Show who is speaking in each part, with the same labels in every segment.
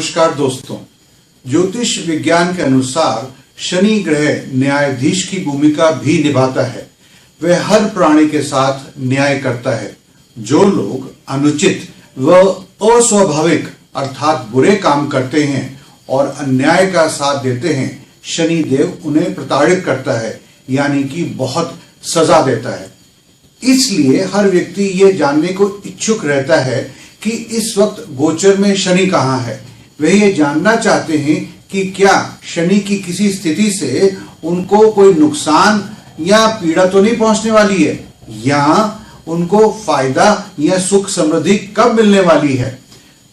Speaker 1: नमस्कार दोस्तों। ज्योतिष विज्ञान के अनुसार शनि ग्रह न्यायाधीश की भूमिका भी निभाता है। वह हर प्राणी के साथ न्याय करता है। जो लोग अनुचित व अस्वाभाविक अर्थात बुरे काम करते हैं और अन्याय का साथ देते हैं, शनि देव उन्हें प्रताड़ित करता है, यानी कि बहुत सजा देता है। इसलिए हर व्यक्ति ये जानने को इच्छुक रहता है कि इस वक्त गोचर में शनि कहाँ है। वे ये जानना चाहते हैं कि क्या शनि की किसी स्थिति से उनको कोई नुकसान या पीड़ा तो नहीं पहुंचने वाली है, या उनको फायदा या सुख समृद्धि कब मिलने वाली है।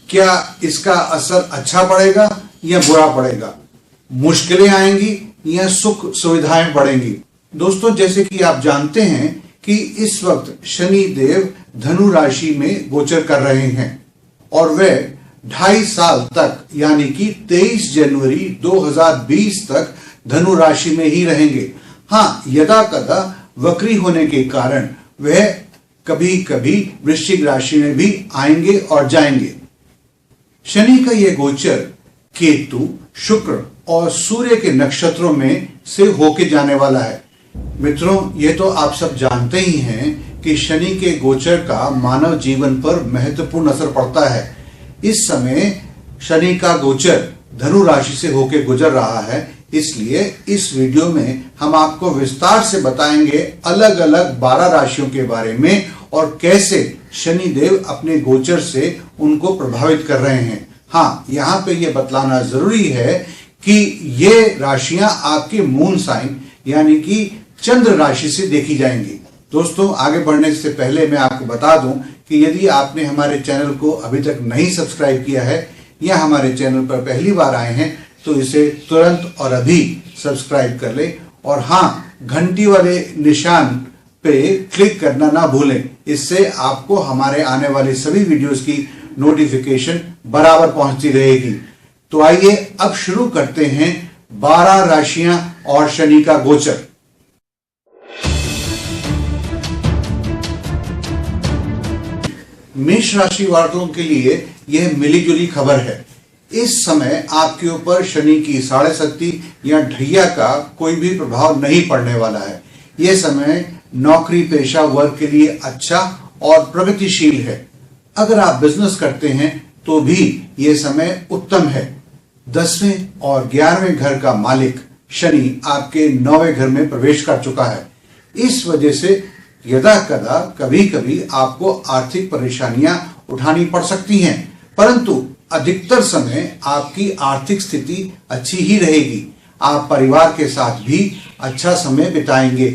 Speaker 1: क्या इसका असर अच्छा पड़ेगा या बुरा पड़ेगा, मुश्किलें आएंगी या सुख सुविधाएं बढ़ेंगी। दोस्तों, जैसे कि आप जानते हैं कि इस वक्त शनि देव धनु राशि में गोचर कर रहे हैं और वे 2.5 साल तक यानी कि 23 जनवरी 2020 तक धनु राशि में ही रहेंगे। हाँ, यदा कदा वक्री होने के कारण वह कभी कभी वृश्चिक राशि में भी आएंगे और जाएंगे। शनि का यह गोचर केतु, शुक्र और सूर्य के नक्षत्रों में से होके जाने वाला है। मित्रों, ये तो आप सब जानते ही हैं कि शनि के गोचर का मानव जीवन पर महत्वपूर्ण असर पड़ता है। इस समय शनि का गोचर धनु राशि से होकर गुजर रहा है, इसलिए इस वीडियो में हम आपको विस्तार से बताएंगे अलग अलग 12 राशियों के बारे में और कैसे शनि देव अपने गोचर से उनको प्रभावित कर रहे हैं। हाँ, यहाँ पे ये बतलाना जरूरी है कि ये राशियां आपके मून साइन यानी कि चंद्र राशि से देखी जाएंगी। दोस्तों, आगे बढ़ने से पहले मैं आपको बता दूं कि यदि आपने हमारे चैनल को अभी तक नहीं सब्सक्राइब किया है या हमारे चैनल पर पहली बार आए हैं तो इसे तुरंत और अभी सब्सक्राइब कर ले और हाँ, घंटी वाले निशान पे क्लिक करना ना भूलें। इससे आपको हमारे आने वाले सभी वीडियोस की नोटिफिकेशन बराबर पहुंचती रहेगी। तो आइए अब शुरू करते हैं 12 राशियां और शनि का गोचर। मेष राशि वालों के लिए यह मिलीजुली खबर है। इस समय आपके ऊपर शनि की साढ़े शक्ति या ढैया का कोई भी प्रभाव नहीं पड़ने वाला है। यह समय नौकरी पेशा वर्ग के लिए अच्छा और प्रगतिशील है। अगर आप बिजनेस करते हैं तो भी यह समय उत्तम है। 10वें और 11वें घर का मालिक शनि आपके 9वें घर में प्रवेश कर चुका है। इस वजह से यदा कदा कभी कभी आपको आर्थिक परेशानियां उठानी पड़ सकती हैं, परंतु अधिकतर समय आपकी आर्थिक स्थिति अच्छी ही रहेगी। आप परिवार के साथ भी अच्छा समय बिताएंगे।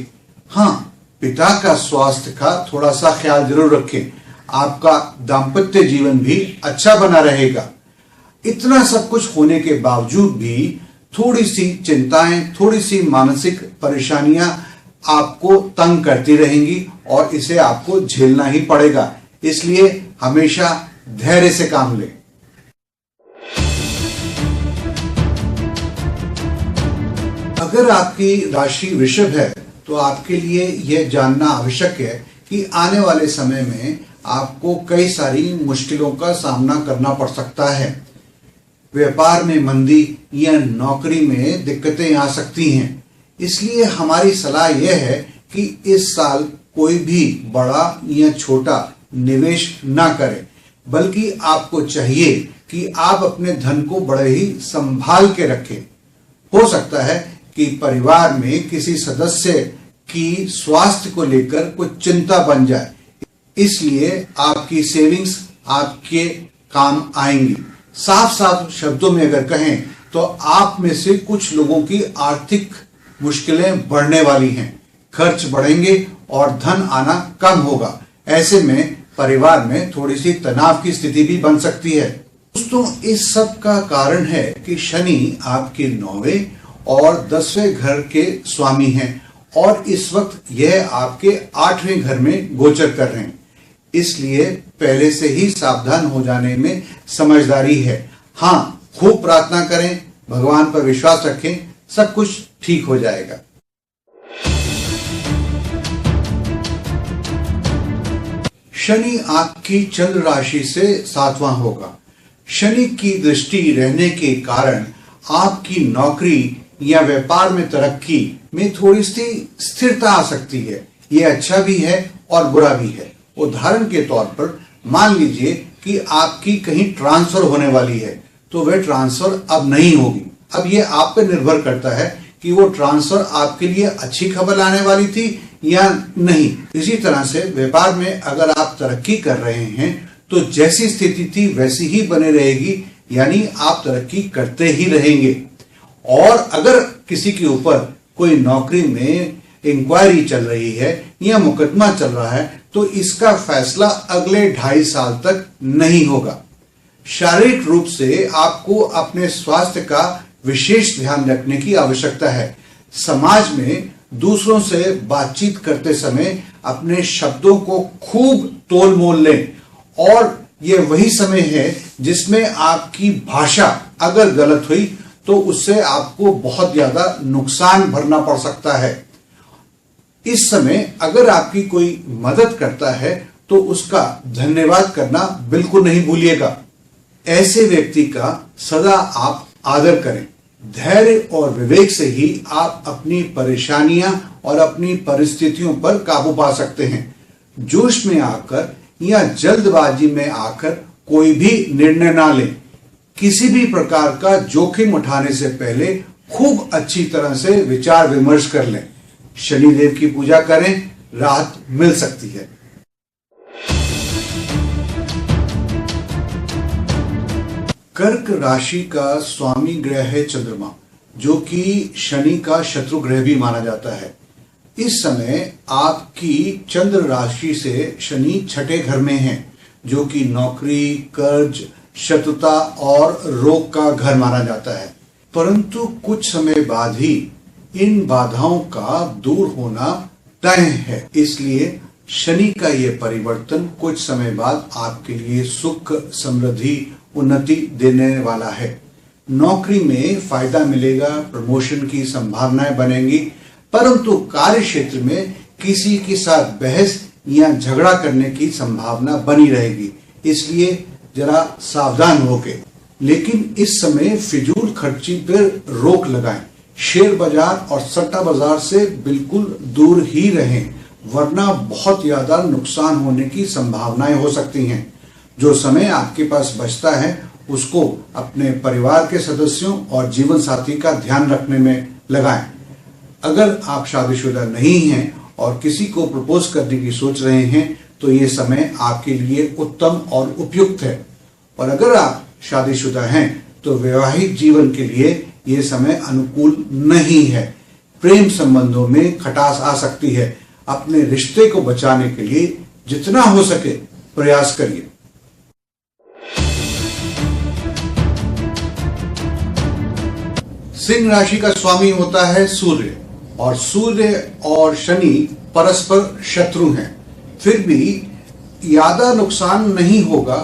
Speaker 1: हाँ, पिता का स्वास्थ्य का थोड़ा सा ख्याल जरूर रखें। आपका दाम्पत्य जीवन भी अच्छा बना रहेगा। इतना सब कुछ होने के बावजूद भी थोड़ी सी चिंताएं, थोड़ी सी मानसिक परेशानियां आपको तंग करती रहेंगी और इसे आपको झेलना ही पड़ेगा। इसलिए हमेशा धैर्य से काम लें। अगर आपकी राशि वृषभ है तो आपके लिए यह जानना आवश्यक है कि आने वाले समय में आपको कई सारी मुश्किलों का सामना करना पड़ सकता है। व्यापार में मंदी या नौकरी में दिक्कतें आ सकती हैं। इसलिए हमारी सलाह यह है कि इस साल कोई भी बड़ा या छोटा निवेश ना करें, बल्कि आपको चाहिए कि आप अपने धन को बड़े ही संभाल के रखें। हो सकता है कि परिवार में किसी सदस्य की स्वास्थ्य को लेकर कुछ चिंता बन जाए, इसलिए आपकी सेविंग्स आपके काम आएंगी। साफ साफ शब्दों में अगर कहें तो आप में से कुछ लोगों की आर्थिक मुश्किलें बढ़ने वाली हैं, खर्च बढ़ेंगे और धन आना कम होगा। ऐसे में परिवार में थोड़ी सी तनाव की स्थिति भी बन सकती है। दोस्तों, इस सब का कारण है कि शनि आपके 9वें और 10वें घर के स्वामी हैं और इस वक्त यह आपके 8वें घर में गोचर कर रहे हैं। इसलिए पहले से ही सावधान हो जाने में समझदारी है। हाँ, खूब प्रार्थना करें, भगवान पर विश्वास रखें, सब कुछ ठीक हो जाएगा। शनि आपकी चंद्र राशि से 7वां होगा। शनि की दृष्टि रहने के कारण आपकी नौकरी या व्यापार में तरक्की में थोड़ी सी स्थिरता आ सकती है। ये अच्छा भी है और बुरा भी है। उदाहरण के तौर पर मान लीजिए कि आपकी कहीं ट्रांसफर होने वाली है, तो वह ट्रांसफर अब नहीं होगी। अब ये आप पे निर्भर करता है कि वो ट्रांसफर आपके लिए अच्छी खबर लाने वाली थी या नहीं। इसी तरह से व्यापार में अगर आप तरक्की कर रहे हैं तो जैसी स्थिति थी वैसी ही बने रहेगी, यानी आप तरक्की करते ही रहेंगे। और अगर किसी के ऊपर कोई नौकरी में इंक्वायरी चल रही है या मुकदमा चल रहा है तो इसका फैसला अगले 2.5 साल तक नहीं होगा। शारीरिक रूप से आपको अपने स्वास्थ्य का विशेष ध्यान रखने की आवश्यकता है। समाज में दूसरों से बातचीत करते समय अपने शब्दों को खूब तोल मोल लें, और यह वही समय है जिसमें आपकी भाषा अगर गलत हुई तो उससे आपको बहुत ज्यादा नुकसान भरना पड़ सकता है। इस समय अगर आपकी कोई मदद करता है तो उसका धन्यवाद करना बिल्कुल नहीं भूलिएगा। ऐसे व्यक्ति का सदा आप आदर करें। धैर्य और विवेक से ही आप अपनी परेशानियां और अपनी परिस्थितियों पर काबू पा सकते हैं। जोश में आकर या जल्दबाजी में आकर कोई भी निर्णय ना लें। किसी भी प्रकार का जोखिम उठाने से पहले खूब अच्छी तरह से विचार विमर्श कर लें। शनिदेव की पूजा करें, राहत मिल सकती है। कर्क राशि का स्वामी ग्रह है चंद्रमा, जो कि शनि का शत्रु ग्रह भी माना जाता है। इस समय आपकी चंद्र राशि से शनि 6ठे घर में है, जो कि नौकरी, कर्ज, शत्रुता और रोग का घर माना जाता है। परंतु कुछ समय बाद ही इन बाधाओं का दूर होना तय है। इसलिए शनि का यह परिवर्तन कुछ समय बाद आपके लिए सुख, समृद्धि, उन्नति देने वाला है। नौकरी में फायदा मिलेगा, प्रमोशन की संभावनाएं बनेंगी, परंतु कार्य क्षेत्र में किसी के साथ बहस या झगड़ा करने की संभावना बनी रहेगी। इसलिए जरा सावधान होके। लेकिन इस समय फिजूल खर्ची पर रोक लगाएं। शेयर बाजार और सट्टा बाजार से बिल्कुल दूर ही रहें, वरना बहुत ज्यादा नुकसान होने की संभावनाएं हो सकती हैं। जो समय आपके पास बचता है उसको अपने परिवार के सदस्यों और जीवन साथी का ध्यान रखने में लगाएं। अगर आप शादीशुदा नहीं हैं और किसी को प्रपोज करने की सोच रहे हैं तो ये समय आपके लिए उत्तम और उपयुक्त है। और अगर आप शादीशुदा हैं तो वैवाहिक जीवन के लिए ये समय अनुकूल नहीं है। प्रेम संबंधों में खटास आ सकती है। अपने रिश्ते को बचाने के लिए जितना हो सके प्रयास करिए। सिंह राशि का स्वामी होता है सूर्य, और सूर्य और शनि परस्पर शत्रु हैं। फिर भी ज्यादा नुकसान नहीं होगा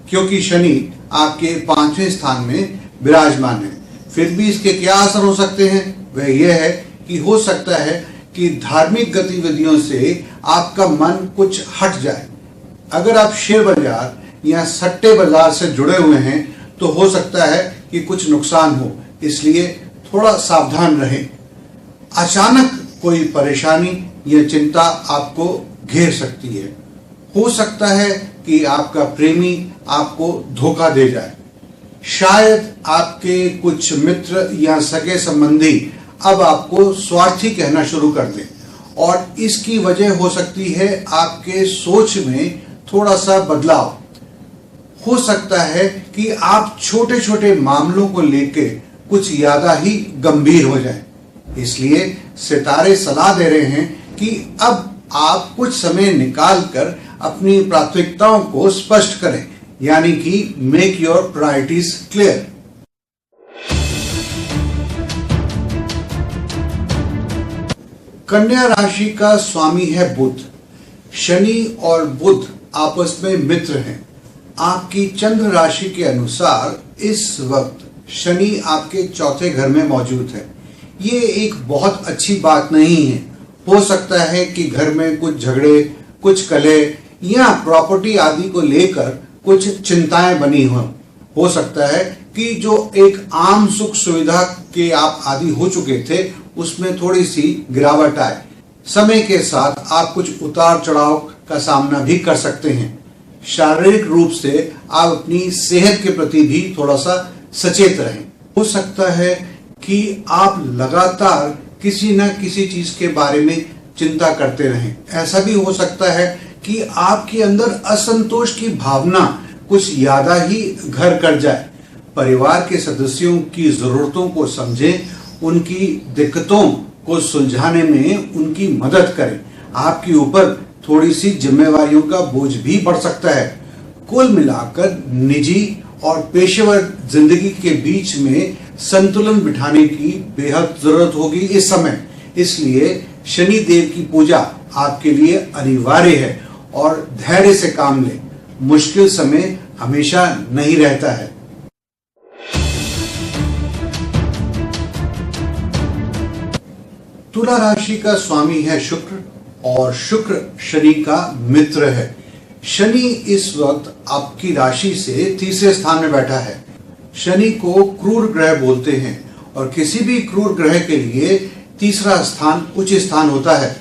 Speaker 1: क्योंकि शनि आपके 5वें स्थान में विराजमान है। फिर भी इसके क्या असर हो सकते हैं, वह यह है कि हो सकता है कि धार्मिक गतिविधियों से आपका मन कुछ हट जाए। अगर आप शेयर बाजार या सट्टे बाजार से जुड़े हुए हैं तो हो सकता है कि कुछ नुकसान हो, इसलिए थोड़ा सावधान रहें। अचानक कोई परेशानी या चिंता आपको घेर सकती है। हो सकता है कि आपका प्रेमी आपको धोखा दे जाए। शायद आपके कुछ मित्र या सगे संबंधी अब आपको स्वार्थी कहना शुरू कर दें, और इसकी वजह हो सकती है आपके सोच में थोड़ा सा बदलाव। हो सकता है कि आप छोटे छोटे मामलों को लेके कुछ ज्यादा ही गंभीर हो जाएं। इसलिए सितारे सलाह दे रहे हैं कि अब आप कुछ समय निकाल कर अपनी प्राथमिकताओं को स्पष्ट करें, यानी कि मेक योर प्रायोरिटीज क्लियर। कन्या राशि का स्वामी है बुध। शनि और बुध आपस में मित्र हैं। आपकी चंद्र राशि के अनुसार इस वक्त शनि आपके 4थे घर में मौजूद है। ये एक बहुत अच्छी बात नहीं है। हो सकता है कि घर में कुछ झगड़े, कुछ कलह या प्रॉपर्टी आदि को लेकर कुछ चिंताएं बनी हों, हो सकता है कि जो एक आम सुख सुविधा के आप आदी हो चुके थे उसमें थोड़ी सी गिरावट आए। समय के साथ आप कुछ उतार चढ़ाव का सामना भी कर सकते हैं। शारीरिक रूप से आप अपनी सेहत के प्रति भी थोड़ा सा सचेत रहें। हो सकता है कि आप लगातार किसी न किसी चीज के बारे में चिंता करते रहें। ऐसा भी हो सकता है कि आपके अंदर असंतोष की भावना कुछ ज्यादा ही घर कर जाए। परिवार के सदस्यों की जरूरतों को समझें, उनकी दिक्कतों को सुलझाने में उनकी मदद करें। आपके ऊपर थोड़ी सी जिम्मेवारियों का बोझ भी बढ़ सकता है। कुल मिलाकर निजी और पेशेवर जिंदगी के बीच में संतुलन बिठाने की बेहद जरूरत होगी इस समय। इसलिए शनि देव की पूजा आपके लिए अनिवार्य है और धैर्य से काम लें। मुश्किल समय हमेशा नहीं रहता है। तुला राशि का स्वामी है शुक्र और शुक्र शनि का मित्र है। शनि इस वक्त आपकी राशि से तीसरे स्थान में बैठा है। शनि को क्रूर ग्रह बोलते हैं और किसी भी क्रूर ग्रह के लिए तीसरा स्थान उच्च स्थान होता है।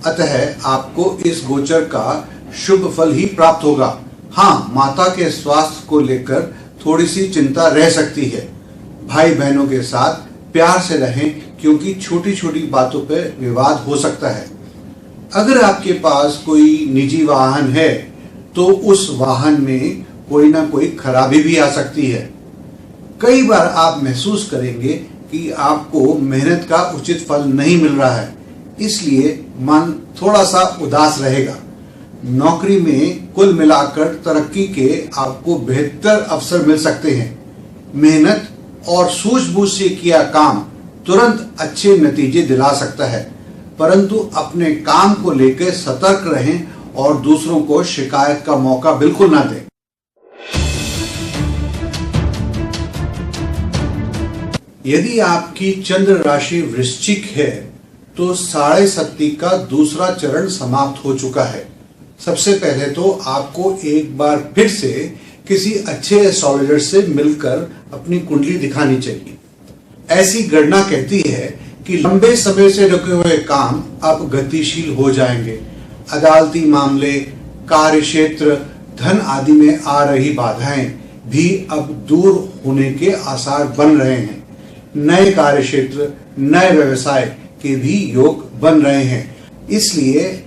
Speaker 1: अतः आपको इस गोचर का शुभ फल ही प्राप्त होगा। हाँ, माता के स्वास्थ्य को लेकर थोड़ी सी चिंता रह सकती है। भाई बहनों के साथ प्यार से रहें क्योंकि छोटी छोटी बातों पर विवाद हो सकता है। अगर आपके पास कोई निजी वाहन है तो उस वाहन में कोई ना कोई खराबी भी आ सकती है। कई बार आप महसूस करेंगे कि आपको मेहनत का उचित फल नहीं मिल रहा है, इसलिए मन थोड़ा सा उदास रहेगा। नौकरी में कुल मिलाकर तरक्की के आपको बेहतर अवसर मिल सकते हैं। मेहनत और सूझबूझ से किया काम तुरंत अच्छे नतीजे दिला सकता है, परंतु अपने काम को लेकर सतर्क रहें और दूसरों को शिकायत का मौका बिल्कुल ना दें। यदि आपकी चंद्र राशि वृश्चिक है तो साढ़े सत्ती का दूसरा चरण समाप्त हो चुका है। सबसे पहले तो आपको एक बार फिर से किसी अच्छे एस्ट्रोलॉजर से मिलकर अपनी कुंडली दिखानी चाहिए। ऐसी गणना कहती है कि लंबे समय से रुके हुए काम अब गतिशील हो जाएंगे। अदालती मामले, कार्य क्षेत्र, धन आदि में आ रही बाधाएं भी अब दूर होने के आसार बन रहे हैं। नए कार्य क्षेत्र, नए व्यवसाय के भी योग बन रहे हैं। इसलिए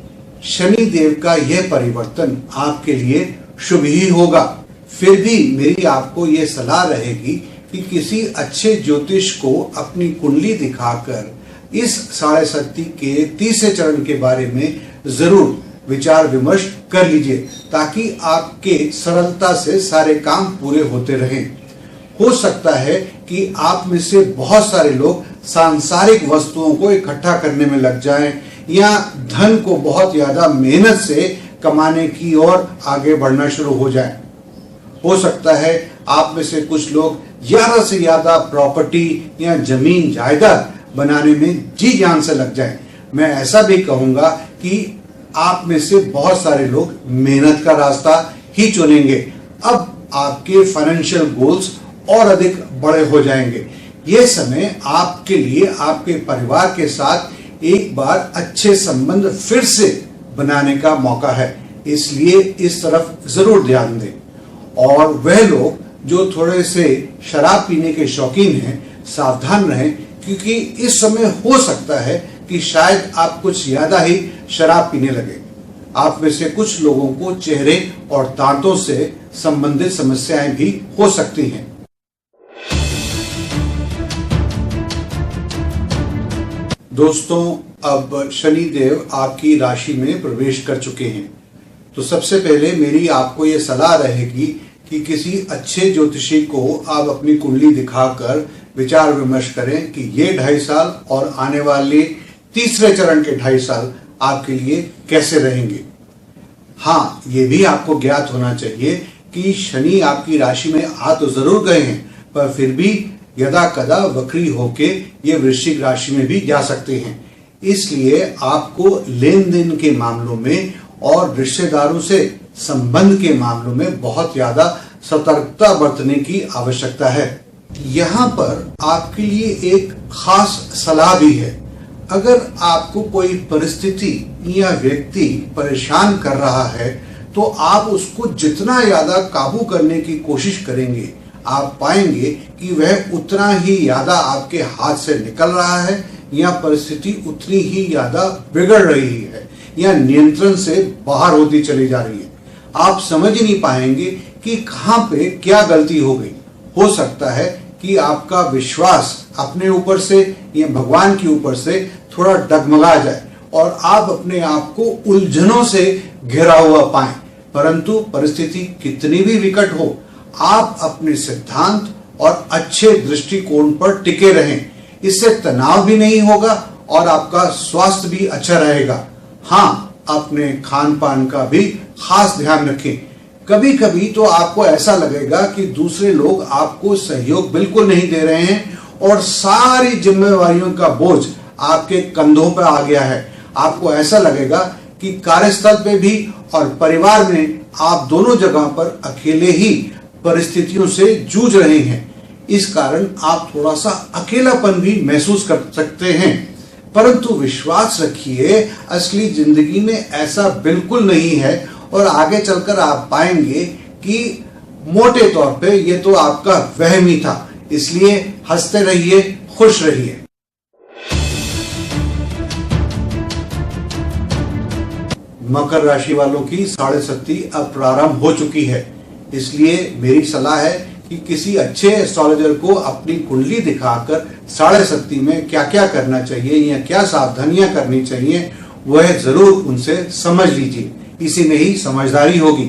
Speaker 1: शनि देव का यह परिवर्तन आपके लिए शुभ ही होगा। फिर भी मेरी आपको यह सलाह रहेगी कि किसी अच्छे ज्योतिष को अपनी कुंडली दिखाकर इस साढ़े सत्ती के तीसरे चरण के बारे में जरूर विचार विमर्श कर लीजिए, ताकि आपके सरलता से सारे काम पूरे होते रहें। हो सकता है कि आप में से बहुत सारे लोग सांसारिक वस्तुओं को इकट्ठा करने में लग जाएं या धन को बहुत ज्यादा मेहनत से कमाने की ओर आगे बढ़ना शुरू हो जाएं। हो सकता है आप में से कुछ लोग ज्यादा से ज्यादा प्रॉपर्टी या जमीन जायदाद बनाने में जी जान से लग जाएं। मैं ऐसा भी कहूंगा कि आप में से बहुत सारे लोग मेहनत का रास्ता ही चुनेंगे। अब आपके फाइनेंशियल गोल्स और अधिक बड़े हो जाएंगे। यह समय आपके लिए आपके परिवार के साथ एक बार अच्छे संबंध फिर से बनाने का मौका है, इसलिए इस तरफ जरूर ध्यान दें। और वह लोग जो थोड़े से शराब पीने के शौकीन हैं, सावधान रहें, क्योंकि इस समय हो सकता है कि शायद आप कुछ ज्यादा ही शराब पीने लगे। आप में से कुछ लोगों को चेहरे और दांतों से संबंधित समस्याएं भी हो सकती हैं। दोस्तों, अब शनि देव आपकी राशि में प्रवेश कर चुके हैं, तो सबसे पहले मेरी आपको ये सलाह रहेगी कि किसी अच्छे ज्योतिषी को आप अपनी कुंडली दिखाकर विचार विमर्श करें कि ये 2.5 साल और आने वाले तीसरे चरण के 2.5 साल आपके लिए कैसे रहेंगे। हाँ, ये भी आपको ज्ञात होना चाहिए कि शनि आपकी राशि में आ तो जरूर गए हैं, पर फिर भी यदा कदा वक्री होके ये वृश्चिक राशि में भी जा सकते हैं। इसलिए आपको लेन देन के मामलों में और रिश्तेदारों से संबंध के मामलों में बहुत ज्यादा सतर्कता बरतने की आवश्यकता है। यहाँ पर आपके लिए एक खास सलाह भी है। अगर आपको कोई परिस्थिति या व्यक्ति परेशान कर रहा है तो आप उसको जितना ज्यादा काबू करने की कोशिश करेंगे, आप पाएंगे कि वह उतना ही ज्यादा आपके हाथ से निकल रहा है या परिस्थिति उतनी ही ज्यादा बिगड़ रही है या नियंत्रण से बाहर होती चली जा रही है। आप समझ ही नहीं पाएंगे कि कहाँ पे क्या गलती हो गई। हो सकता है कि आपका विश्वास अपने ऊपर से या भगवान के ऊपर से थोड़ा डगमगा जाए और आप अपने आप को उलझनों से घिरा हुआ पाएं। परंतु परिस्थिति कितनी भी विकट हो, आप अपने सिद्धांत और अच्छे दृष्टिकोण पर टिके रहें। इससे तनाव भी नहीं होगा और आपका स्वास्थ्य भी अच्छा रहेगा। हाँ, अपने खान पान का भी खास ध्यान रखें। कभी कभी तो आपको ऐसा लगेगा कि दूसरे लोग आपको सहयोग बिल्कुल नहीं दे रहे हैं और सारी जिम्मेवारियों का बोझ आपके कंधों पर आ गया है। आपको ऐसा लगेगा कि कार्यस्थल पे भी और परिवार में आप दोनों जगह पर अकेले ही परिस्थितियों से जूझ रहे हैं। इस कारण आप थोड़ा सा अकेलापन भी महसूस कर सकते हैं। परंतु विश्वास रखिए, असली जिंदगी में ऐसा बिल्कुल नहीं है और आगे चलकर आप पाएंगे कि मोटे तौर पे ये तो आपका वहम ही था। इसलिए हंसते रहिए, खुश रहिए। मकर राशि वालों की 6.5 अब प्रारंभ हो चुकी है। इसलिए मेरी सलाह है कि किसी अच्छे एस्ट्रोलॉजर को अपनी कुंडली दिखाकर 6.5 में क्या क्या करना चाहिए या क्या सावधानियां करनी चाहिए, वह जरूर उनसे समझ लीजिए। इसी में ही समझदारी होगी।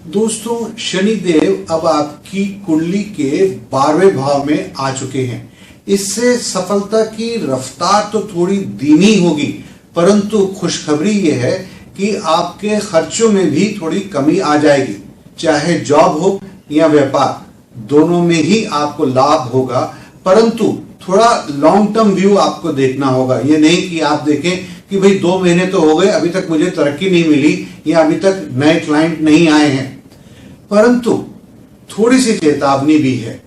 Speaker 1: दोस्तों, शनिदेव अब आपकी कुंडली के 12वें भाव में आ चुके हैं। इससे सफलता की रफ्तार तो थोड़ी धीमी होगी, परंतु खुशखबरी यह है कि आपके खर्चों में भी थोड़ी कमी आ जाएगी। चाहे जॉब हो या व्यापार, दोनों में ही आपको लाभ होगा। परंतु थोड़ा लॉन्ग टर्म व्यू आपको देखना होगा। ये नहीं कि आप देखें कि भाई 2 महीने तो हो गए, अभी तक मुझे तरक्की नहीं मिली या अभी तक नए क्लाइंट नहीं आए हैं। परंतु थोड़ी सी चेतावनी भी है।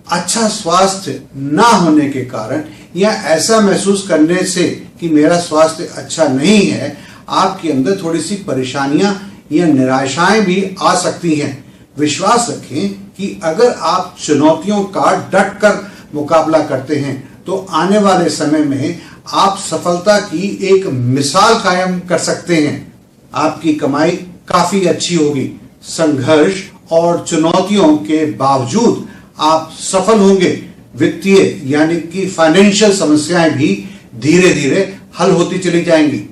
Speaker 1: अच्छा स्वास्थ्य ना होने के कारण या ऐसा महसूस करने से कि मेरा स्वास्थ्य अच्छा नहीं है, आपके अंदर थोड़ी सी परेशानियां या निराशाएं भी आ सकती हैं। विश्वास रखें कि अगर आप चुनौतियों का डट कर मुकाबला करते हैं तो आने वाले समय में आप सफलता की एक मिसाल कायम कर सकते हैं। आपकी कमाई काफी अच्छी होगी। संघर्ष और चुनौतियों के बावजूद आप सफल होंगे। वित्तीय यानी कि फाइनेंशियल समस्याएं भी धीरे धीरे हल होती चली जाएंगी।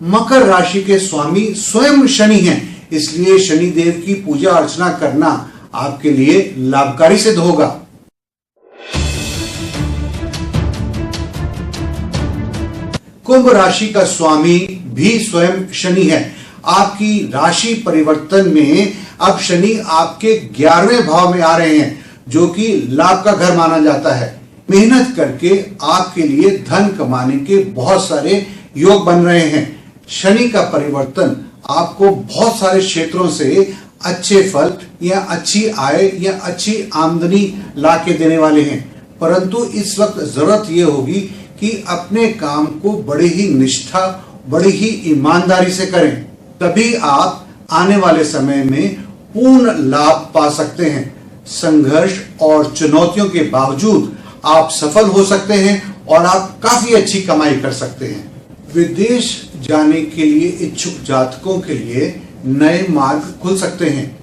Speaker 1: मकर राशि के स्वामी स्वयं शनि हैं, इसलिए शनि देव की पूजा अर्चना करना आपके लिए लाभकारी सिद्ध होगा। कुंभ राशि का स्वामी भी स्वयं शनि है। आपकी राशि परिवर्तन में अब शनि आपके 11वें भाव में आ रहे हैं, जो कि लाभ का घर माना जाता है। मेहनत करके आपके लिए धन कमाने के बहुत सारे योग बन रहे हैं। शनि का परिवर्तन आपको बहुत सारे क्षेत्रों से अच्छे फल या अच्छी आय या अच्छी आमदनी ला के देने वाले हैं। परंतु इस वक्त जरूरत यह होगी कि अपने काम को बड़ी ही निष्ठा, बड़ी ही ईमानदारी से करें, तभी आप आने वाले समय में पूर्ण लाभ पा सकते हैं। संघर्ष और चुनौतियों के बावजूद आप सफल हो सकते हैं और आप काफी अच्छी कमाई कर सकते हैं। विदेश जाने के लिए इच्छुक जातकों के लिए नए मार्ग खुल सकते हैं।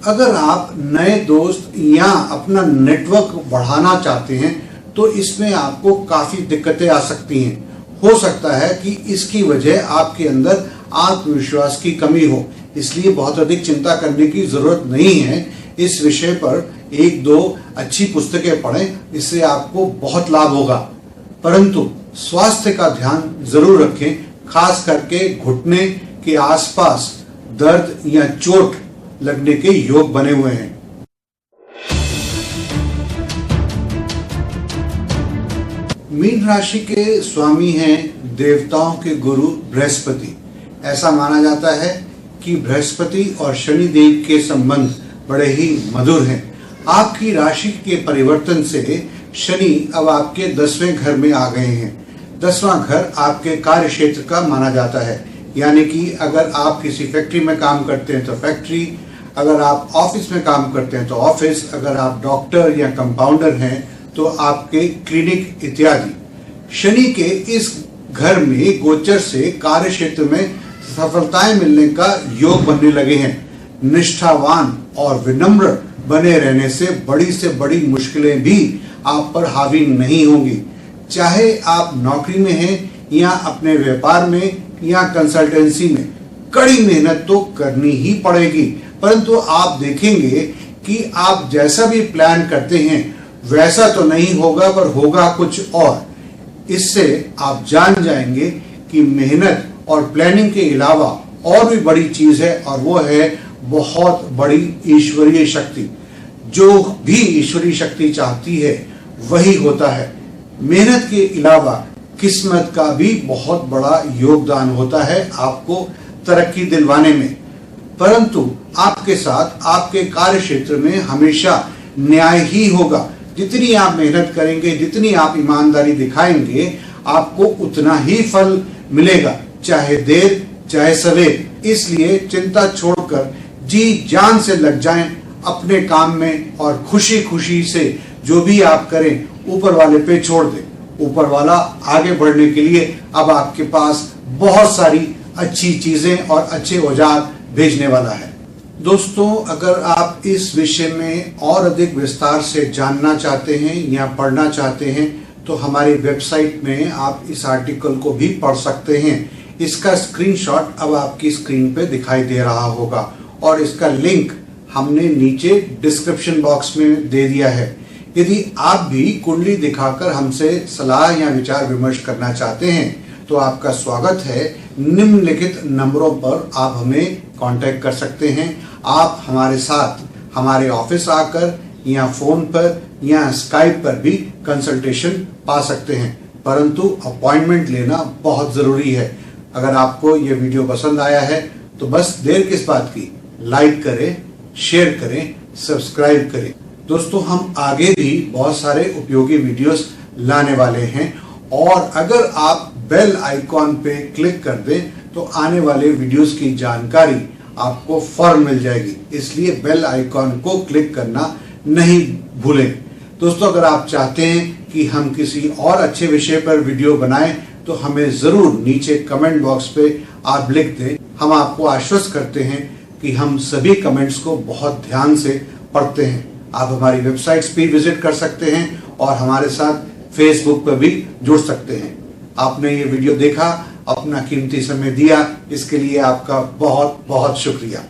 Speaker 1: अगर आप नए दोस्त या अपना नेटवर्क बढ़ाना चाहते हैं तो इसमें आपको काफी दिक्कतें आ सकती हैं। हो सकता है कि इसकी वजह आपके अंदर आत्मविश्वास की कमी हो, इसलिए बहुत अधिक चिंता करने की जरूरत नहीं है। इस विषय पर 1-2 अच्छी पुस्तकें पढ़ें, इससे आपको बहुत लाभ होगा। परंतु स्वास्थ्य का ध्यान जरूर रखें, खास करके घुटने के आसपास दर्द या चोट लगने के योग बने हुए हैं। मीन राशि के स्वामी हैं देवताओं के गुरु बृहस्पति। ऐसा माना जाता है कि बृहस्पति और शनि देव के संबंध बड़े ही मधुर हैं। आपकी राशि के परिवर्तन से शनि अब आपके 10वें घर में आ गए हैं। 10वां घर आपके कार्य क्षेत्र का माना जाता है, यानी कि अगर आप किसी फैक्ट्री में काम करते हैं तो फैक्ट्री, अगर आप ऑफिस में काम करते हैं तो ऑफिस, अगर आप डॉक्टर या कंपाउंडर हैं तो आपके क्लिनिक इत्यादि। शनि के इस घर में गोचर से कार्य क्षेत्र में सफलताएं मिलने का योग बनने लगे हैं। निष्ठावान और विनम्र बने रहने से बड़ी मुश्किलें भी आप पर हावी नहीं होंगी। चाहे आप नौकरी में हैं या अपने व्यापार में या कंसल्टेंसी में, कड़ी मेहनत तो करनी ही पड़ेगी, परंतु आप देखेंगे कि आप जैसा भी प्लान करते हैं वैसा तो नहीं होगा, पर होगा कुछ और। इससे आप जान जाएंगे कि मेहनत और प्लानिंग के अलावा और भी बड़ी चीज है, और वो है बहुत बड़ी ईश्वरीय शक्ति। जो भी ईश्वरीय शक्ति चाहती है वही होता है। मेहनत के अलावा किस्मत का भी बहुत बड़ा योगदान होता है आपको तरक्की दिलवाने में। परंतु आपके साथ आपके कार्य क्षेत्र में हमेशा न्याय ही होगा। जितनी आप मेहनत करेंगे, जितनी आप ईमानदारी दिखाएंगे, आपको उतना ही फल मिलेगा, चाहे देर चाहे सवेर। इसलिए चिंता छोड़कर जी जान से लग जाएं अपने काम में, और खुशी खुशी से जो भी आप करें ऊपर वाले पे छोड़ दें। ऊपर वाला आगे बढ़ने के लिए अब आपके पास बहुत सारी अच्छी चीजें और अच्छे औजार भेजने वाला है। दोस्तों, अगर आप इस विषय में और अधिक विस्तार से जानना चाहते हैं या पढ़ना चाहते हैं तो हमारी वेबसाइट में आप इस आर्टिकल को भी पढ़ सकते हैं। इसका स्क्रीनशॉट अब आपकी स्क्रीन पे दिखाई दे रहा होगा, और इसका लिंक हमने नीचे डिस्क्रिप्शन बॉक्स में दे दिया है। यदि आप भी कुंडली दिखाकर हमसे सलाह या विचार विमर्श करना चाहते हैं तो आपका स्वागत है। निम्नलिखित नंबरों पर आप हमें कांटेक्ट कर सकते हैं। आप हमारे साथ हमारे ऑफिस आकर या फोन पर या स्काइप पर भी कंसल्टेशन पा सकते हैं, परंतु अपॉइंटमेंट लेना बहुत जरूरी है। अगर आपको ये वीडियो पसंद आया है तो बस देर किस बात की, लाइक करें, शेयर करें, सब्सक्राइब करें। दोस्तों, हम आगे भी बहुत सारे उपयोगी वीडियोस लाने वाले हैं, और अगर आप बेल आइकॉन पे क्लिक कर दें तो आने वाले वीडियोस की जानकारी आपको फौरन मिल जाएगी। इसलिए बेल आइकॉन को क्लिक करना नहीं भूलें। दोस्तों, अगर आप चाहते हैं कि हम किसी और अच्छे विषय पर वीडियो बनाएं तो हमें जरूर नीचे कमेंट बॉक्स पे आप लिख दें। हम आपको आश्वस्त करते हैं कि हम सभी कमेंट्स को बहुत ध्यान से पढ़ते हैं। आप हमारी वेबसाइट्स भी विजिट कर सकते हैं और हमारे साथ फेसबुक पर भी जुड़ सकते हैं। आपने ये वीडियो देखा, अपना कीमती समय दिया, इसके लिए आपका बहुत बहुत शुक्रिया।